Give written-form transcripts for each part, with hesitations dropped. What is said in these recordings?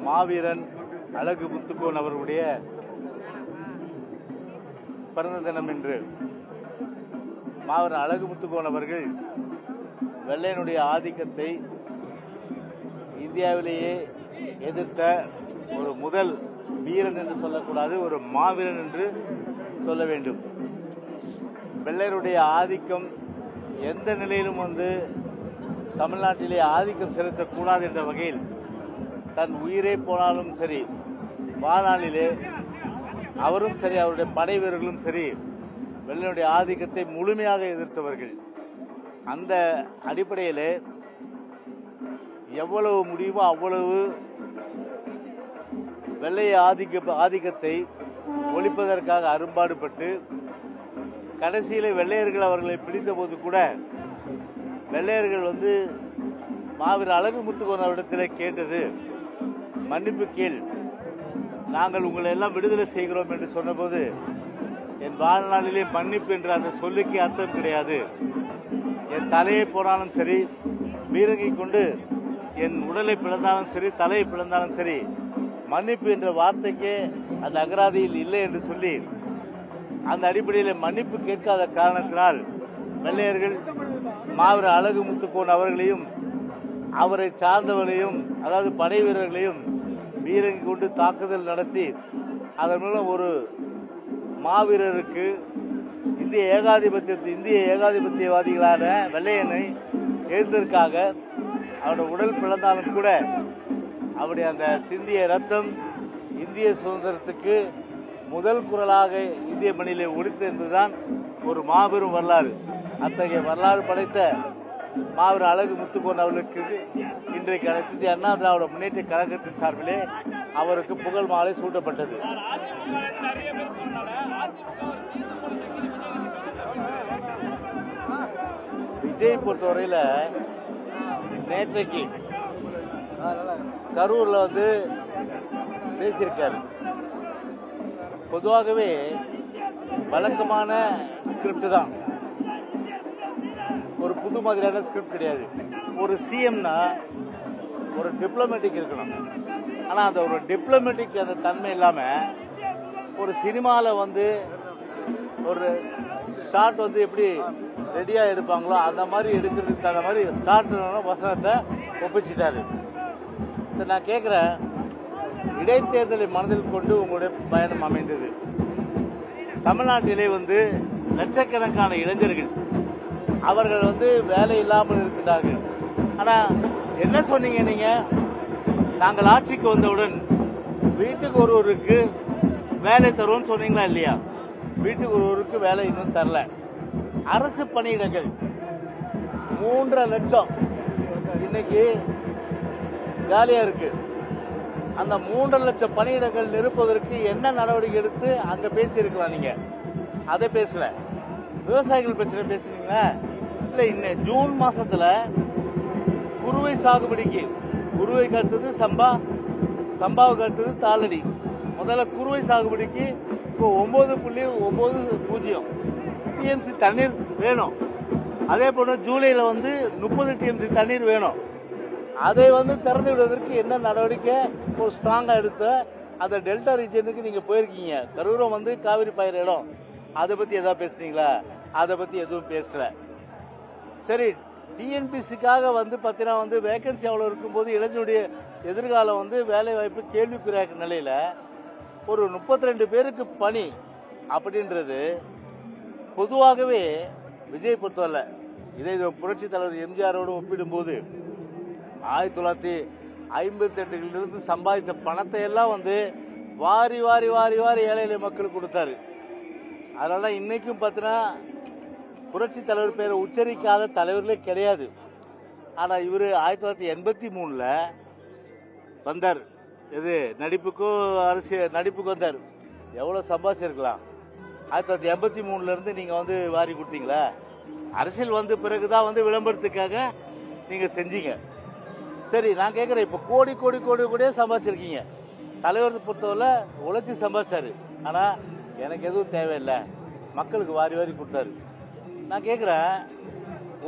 மாவீரன் அழகு முத்துக்கோன் அவர்களுடைய பிறந்த தினம் என்று மாவீரன் அழகு முத்துக்கோன் அவர்கள் வெள்ளையனுடைய ஆதிக்கத்தை இந்தியாவிலேயே எதிர்த்த ஒரு முதல் வீரன் என்று சொல்லக்கூடாது, ஒரு மாவீரன் என்று சொல்ல வேண்டும். வெள்ளையருடைய ஆதிக்கம் எந்த நிலையிலும் தமிழ்நாட்டிலே ஆதிக்கம் செலுத்தக்கூடாது என்ற வகையில் தன் உயிரே போனாலும் சரி, வாழ்நாளிலே அவரும் சரி, அவருடைய படை வீரர்களும் சரி, வெள்ளையனுடைய ஆதிக்கத்தை முழுமையாக எதிர்த்தவர்கள். அந்த அடிப்படையிலே எவ்வளவு முடியுமோ அவ்வளவு வெள்ளைய ஆதிக்கத்தை ஒழிப்பதற்காக அரும்பாடுபட்டு கடைசியிலே வெள்ளையர்கள் அவர்களை பிடித்த போது கூட வெள்ளையர்கள் மாவீரன் அழகு முத்துக்கோன் அவரிடத்தில் கேட்டது, மன்னிப்பு கேள், நாங்கள் உங்களை எல்லாம் விடுதலை செய்கிறோம் என்று சொன்னபோது, என் வாழ்நாளிலே மன்னிப்பு என்ற அந்த சொல்லுக்கு அர்த்தம் கிடையாது, என் தலையை போனாலும் சரி, பீரங்கி கொண்டு என் உடலை பிளந்தாலும் சரி, தலையை பிளந்தாலும் சரி, மன்னிப்பு என்ற வார்த்தைக்கே அந்த அகராதியில் இல்லை என்று சொல்லி அந்த அடிப்படையில் மன்னிப்பு கேட்காத காரணத்தினால் வெள்ளையர்கள் மாவீரன் அழகு முத்துக்கோன் அவர்களையும் அவரை சார்ந்தவர்களையும், அதாவது படை வீரர்களையும் பீரங்கி கொண்டு தாக்குதல் நடத்தி அதன் மூலம் ஒரு மாவீரருக்கு இந்திய ஏகாதிபத்தியவாதிகளான வெள்ளையனை எதிர்த்ததற்காக அவருடைய உடல் பிளந்தாலும் கூட அவருடைய அந்த சிந்திய ரத்தம் இந்திய சுதந்திரத்துக்கு முதல் குரலாக இந்திய மண்ணிலே ஒலித்தது என்பதுதான் ஒரு மாபெரும் வரலாறு. அத்தகைய வரலாறு படைத்த மாவீரன் அழகு முத்துக்கோன் அவர்களுக்கு இன்றைக்கு அனைத்து இந்திய அண்ணா திராவிட முன்னேற்ற கழகத்தின் சார்பிலே அவருக்கு புகழ் மாலை சூட்டப்பட்டது. விஜய் பொறுத்தவரையில நேற்றைக்கு கரூர்ல பேசியிருக்காரு. பொதுவாகவே வழக்கமான ஸ்கிரிப்ட் தான், ஒரு புது மாதிரியான ஸ்கிரிப்ட் கிடையாது. ஒரு சிஎம்னா ஒரு டிப்ளமேட்டிக் இருக்கணும். ஆனால் அந்த ஒரு டிப்ளமேட்டிக் அந்த தன்மை இல்லாமல் ஒரு சினிமாவில் ஒரு ஷாட் எப்படி ரெடியாக எடுப்பாங்களோ அந்த மாதிரி எடுக்கிறதுக்கு தகுந்த மாதிரி ஸ்டார்ட் வசனத்தை ஒப்பிச்சிட்டாரு. நான் கேட்குறேன், இடைத்தேர்தலை மனதில் கொண்டு உங்களுடைய பயணம் அமைந்தது. தமிழ்நாட்டிலே லட்சக்கணக்கான இளைஞர்கள் அவர்கள் வேலை இல்லாமல் இருக்கிறார்கள். ஆனால் என்ன சொன்னீங்க நீங்க? நாங்கள் ஆட்சிக்கு வந்தவுடன் வீட்டுக்கு ஒருவருக்கு வேலை தருவோம்னு சொன்னீங்களா இல்லையா? வீட்டுக்கு ஒருவருக்கு வேலை இன்னும் தரல. அரசு பணியிடங்கள் 3.5 லட்சம் இன்னைக்கு காலியா இருக்கு. அந்த 3.5 லட்சம் பணியிடங்கள் நிரப்புவதற்கு என்ன நடவடிக்கை எடுத்து அங்க பேசியிருக்கலாம்? நீங்க அதை பேசல. விவசாயிகள் பிரச்சனை பேசுனீங்களா? இல்ல. இன்னும் ஜூன் மாசத்துல குறுவை சாகுபடிக்கு, குறுவைக்கு அடுத்தது சம்பா, சம்பாவுக்கு அடுத்தது தாளடி, முதல்ல குறுவை சாகுபடிக்கு இப்போ 9.90 டிஎம்சி தண்ணீர் வேணும். அதே போல ஜூலைல 30 டிஎம்சி தண்ணீர் வேணும். அதை திறந்து விடுவதற்கு என்ன நடவடிக்கை ஒரு ஸ்ட்ராங்கா எடுத்த அந்த டெல்டா ரீஜனுக்கு நீங்க போயிருக்கீங்க. கரூரம் காவிரி பயிர் இடம், அதை பத்தி ஏதாவது பேசுறீங்களா? அதை பத்தி எதுவும் பேசல. சரி, டிஎன்பிசிக்காக பாத்தீங்கன்னா வேகன்சி அவ்வளவு இருக்கும்போது இளைஞருடைய எதிர்காலம் வேலை வாய்ப்பு கேள்விக்குறியாக்க நிலையில ஒரு 32 பேருக்கு பணி அப்படின்றது பொதுவாகவே விஜய் பொறுத்தவரை இதை புரட்சி தலைவர் எம்ஜிஆரோடு ஒப்பிடும்போது 1958 சம்பாதித்த பணத்தை எல்லாம் வாரி வாரி வாரி வாரி ஏழை எளிய மக்களுக்கு கொடுத்தாரு. அதனால இன்னைக்கும் பார்த்தீங்கன்னா புரட்சி தலைவர் பேரை உச்சரிக்காத தலைவர்களே கிடையாது. ஆனா இவரு 1983 வந்தார். இது நடிப்புக்கும் நடிப்புக்கு வந்தார். எவ்வளவு சம்பாதிச்சிருக்கலாம்? 1983 இருந்து நீங்க வாரி கொடுத்தீங்களா? அரசியல் பிறகுதான் விளம்பரத்துக்காக நீங்க செஞ்சீங்க. சரி, நான் கேட்கிறேன், இப்ப கோடி கோடி கோடி கோடியே சம்பாதிச்சிருக்கீங்க. தலைவர் பொறுத்தவரை உழைச்சி சம்பாதிச்சாரு. ஆனா எனக்கு எதுவும் தேவையில்லை, மக்களுக்கு வாரி வாரி கொடுத்தாரு. நான் கேட்கிறேன்,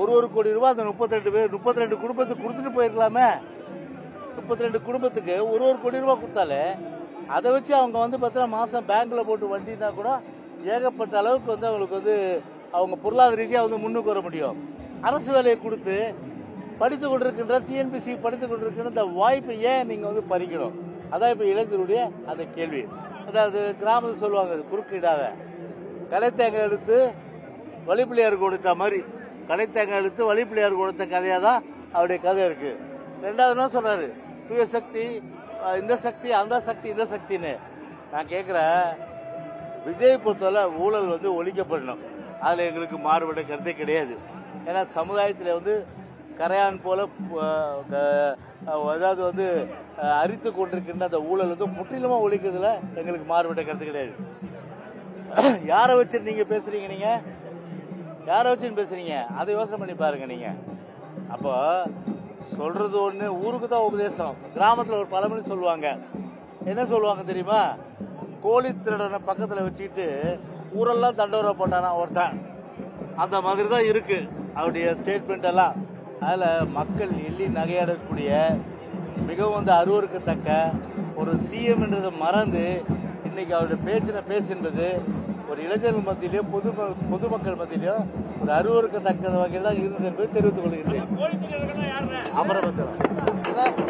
ஒரு கோடி ரூபாய் அந்த 32 குடும்பத்துக்கு கொடுத்துட்டு போயிருக்கலாமே. 32 குடும்பத்துக்கு ஒரு கோடி ரூபாய் கொடுத்தாலே அதை வச்சு அவங்க வந்து பார்த்தீங்கன்னா மாதம் பேங்க்கில் போட்டு வட்டினா கூட ஏகப்பட்ட அளவுக்கு வந்து அவங்களுக்கு வந்து அவங்க பொருளாதார ரீதியாக வந்து முன்னுக்கு வர முடியும். அரசு வேலையை கொடுத்து படித்து கொண்டிருக்கின்ற டிஎன்பிசி படித்து கொண்டிருக்கின்ற இந்த வாய்ப்பை ஏன் நீங்கள் வந்து பறிக்கணும்? அதான் இப்போ இளைஞருடைய அந்த கேள்வி. அதாவது கிராமத்தில் சொல்லுவாங்க, குறுக்கிடாத கடைத்தேங்காய் எடுத்து வழிப்பிள்ளையார் கொடுத்த மாதிரி, கடைத்தேங்காய் எடுத்து வழிப்பிள்ளையார் கொடுத்த கதையாக தான் அவருடைய கதை இருக்கு. ரெண்டாவது என்ன சொல்றாரு, தூய சக்தி, இந்த சக்தி, அந்த சக்தி, இந்த சக்தின்னு. நான் கேட்குறேன், விஜய் பொறுத்தவரை ஊழல் வந்து ஒழிக்கப்படணும். அதில் எங்களுக்கு மாறுபட்ட கருத்தே கிடையாது. ஏன்னா சமுதாயத்தில் வந்து கரையான் போல அதாவது வந்து அரித்து கொண்டிருக்கின்ற அந்த ஊழல் வந்து முற்றிலுமாக ஒழிக்கிறதுல எங்களுக்கு மாறுபட்ட கருத்து கிடையாது. யாரை வச்சு நீங்க பேசுறீங்க? நீங்க யாரை வச்சுன்னு பேசுறீங்க? அதை யோசனை பண்ணி பாருங்க. நீங்க அப்போ சொல்றது ஒண்ணு, ஊருக்கு தான் உபதேசம். கிராமத்தில் ஒரு பழமொழி சொல்லுவாங்க. என்ன சொல்லுவாங்க தெரியுமா? கோழி திருடனை பக்கத்தில் வச்சுக்கிட்டு ஊரெல்லாம் தண்டோரை போட்டானா ஒருத்தன். அந்த மாதிரி தான் இருக்கு அவருடைய ஸ்டேட்மெண்ட் எல்லாம். அதில் மக்கள் எள்ளி நகையாடக்கூடிய மிகவும் வந்து அருவருக்கத்தக்க ஒரு சிஎம் என்றதை மறந்து இன்னைக்கு அவருடைய பேச்சு என்பது ஒரு இளைஞர்கள் மத்தியிலேயோ பொதுமக்கள் மத்தியிலேயோ ஒரு அருவருக்கத்தக்க வகையில் தான் இருந்தது என்பதை தெரிவித்துக் கொள்கிறேன். அப்புறம்